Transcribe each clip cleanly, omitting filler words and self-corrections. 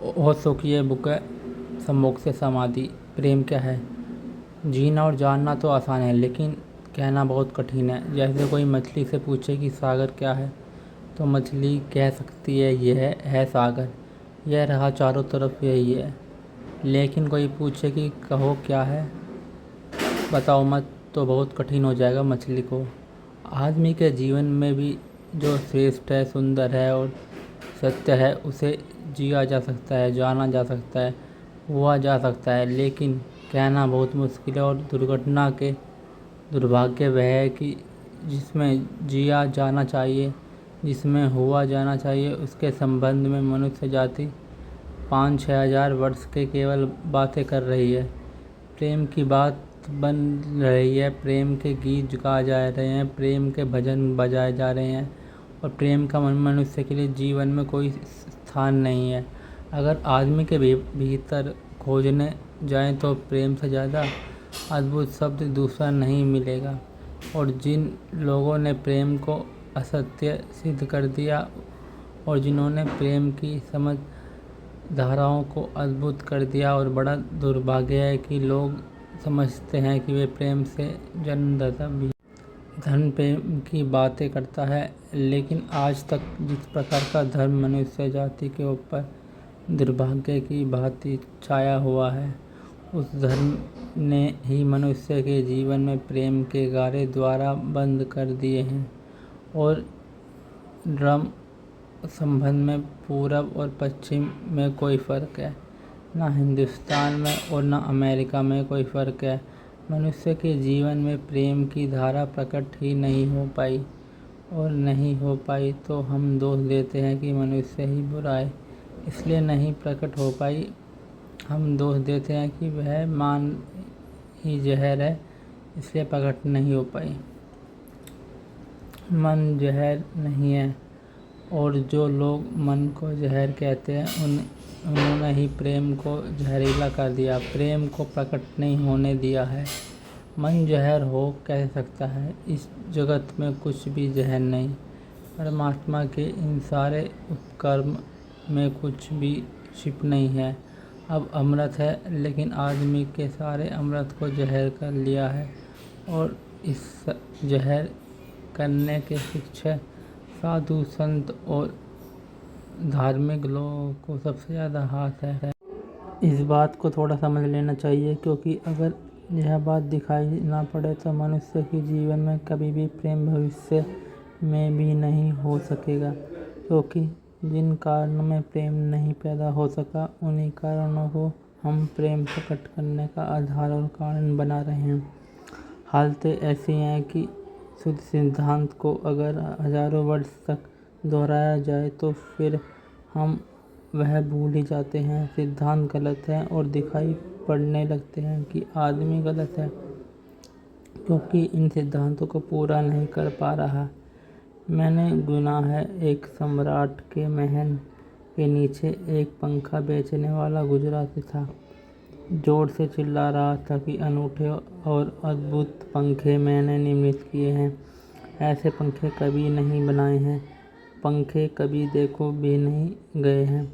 ओशो की ये बुक है सम्मोख से समाधि। प्रेम क्या है? जीना और जानना तो आसान है, लेकिन कहना बहुत कठिन है। जैसे कोई मछली से पूछे कि सागर क्या है, तो मछली कह सकती है यह है सागर, यह रहा चारों तरफ यही है। लेकिन कोई पूछे कि कहो क्या है, बताओ मत, तो बहुत कठिन हो जाएगा मछली को। आदमी के जीवन में भी जो श्रेष्ठ है, सुंदर है और सत्य है, उसे जिया जा सकता है, जाना जा सकता है, हुआ जा सकता है, लेकिन कहना बहुत मुश्किल है। और दुर्घटना के दुर्भाग्य वह है कि जिसमें जिया जाना चाहिए, जिसमें हुआ जाना चाहिए, उसके संबंध में मनुष्य जाति 5-6 हजार वर्ष के केवल बातें कर रही है। प्रेम की बात बन रही है, प्रेम के गीत गाए जा रहे हैं, प्रेम के भजन बजाए जा रहे हैं, और प्रेम का मनुष्य के लिए जीवन में कोई स्थान नहीं है। अगर आदमी के भीतर खोजने जाएं तो प्रेम से ज़्यादा अद्भुत शब्द दूसरा नहीं मिलेगा। और जिन लोगों ने प्रेम को असत्य सिद्ध कर दिया और जिन्होंने प्रेम की समझ धाराओं को अद्भुत कर दिया, और बड़ा दुर्भाग्य है कि लोग समझते हैं कि वे प्रेम से जन्मदाता भी। धर्म प्रेम की बातें करता है, लेकिन आज तक जिस प्रकार का धर्म मनुष्य जाति के ऊपर दुर्भाग्य की भांति छाया हुआ है, उस धर्म ने ही मनुष्य के जीवन में प्रेम के गारे द्वारा बंद कर दिए हैं। और ड्रम संबंध में पूरब और पश्चिम में कोई फ़र्क है, ना हिंदुस्तान में और ना अमेरिका में कोई फ़र्क है। मनुष्य के जीवन में प्रेम की धारा प्रकट ही नहीं हो पाई, और नहीं हो पाई तो हम दोष देते हैं कि मनुष्य ही बुरा है, इसलिए नहीं प्रकट हो पाई। हम दोष देते हैं कि वह मान ही जहर है, इसलिए प्रकट नहीं हो पाई। मन जहर नहीं है, और जो लोग मन को जहर कहते हैं उन्होंने ही प्रेम को जहरीला कर दिया, प्रेम को प्रकट नहीं होने दिया है। मन जहर हो कह सकता है, इस जगत में कुछ भी जहर नहीं। परमात्मा के इन सारे उपकर्म में कुछ भी छिप नहीं है। अब अमृत है, लेकिन आदमी के सारे अमृत को जहर कर लिया है, और इस जहर करने के पीछे साधु संत और धार्मिक लोगों को सबसे ज़्यादा हाथ है। इस बात को थोड़ा समझ लेना चाहिए, क्योंकि अगर यह बात दिखाई ना पड़े तो मनुष्य के जीवन में कभी भी प्रेम भविष्य में भी नहीं हो सकेगा। क्योंकि जिन कारणों में प्रेम नहीं पैदा हो सका, उन्हीं कारणों को हम प्रेम प्रकट करने का आधार और कारण बना रहे हैं। हालतें ऐसी हैं कि शुद्ध सिद्धांत को अगर हजारों वर्ष तक दोहराया जाए तो फिर हम वह भूल ही जाते हैं। सिद्धांत गलत है और दिखाई पड़ने लगते हैं कि आदमी गलत है, क्योंकि इन सिद्धांतों को पूरा नहीं कर पा रहा। मैंने गुना है, एक सम्राट के महल के नीचे एक पंखा बेचने वाला गुजरा था। जोर से चिल्ला रहा था कि अनूठे और अद्भुत पंखे मैंने निर्मित किए हैं, ऐसे पंखे कभी नहीं बनाए हैं, पंखे कभी देखो भी नहीं गए हैं।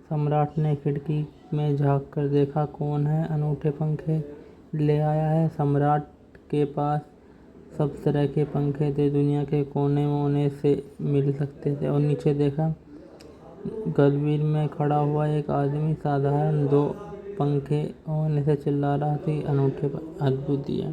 सम्राट ने खिड़की में झांक कर देखा, कौन है अनूठे पंखे ले आया है। सम्राट के पास सब तरह के पंखे थे, दुनिया के कोने कोने से मिल सकते थे। और नीचे देखा, गलिवर में खड़ा हुआ एक आदमी साधारण 2 पंखे होने से चिल्ला रहा था, अनूठे अद्भुत दिए।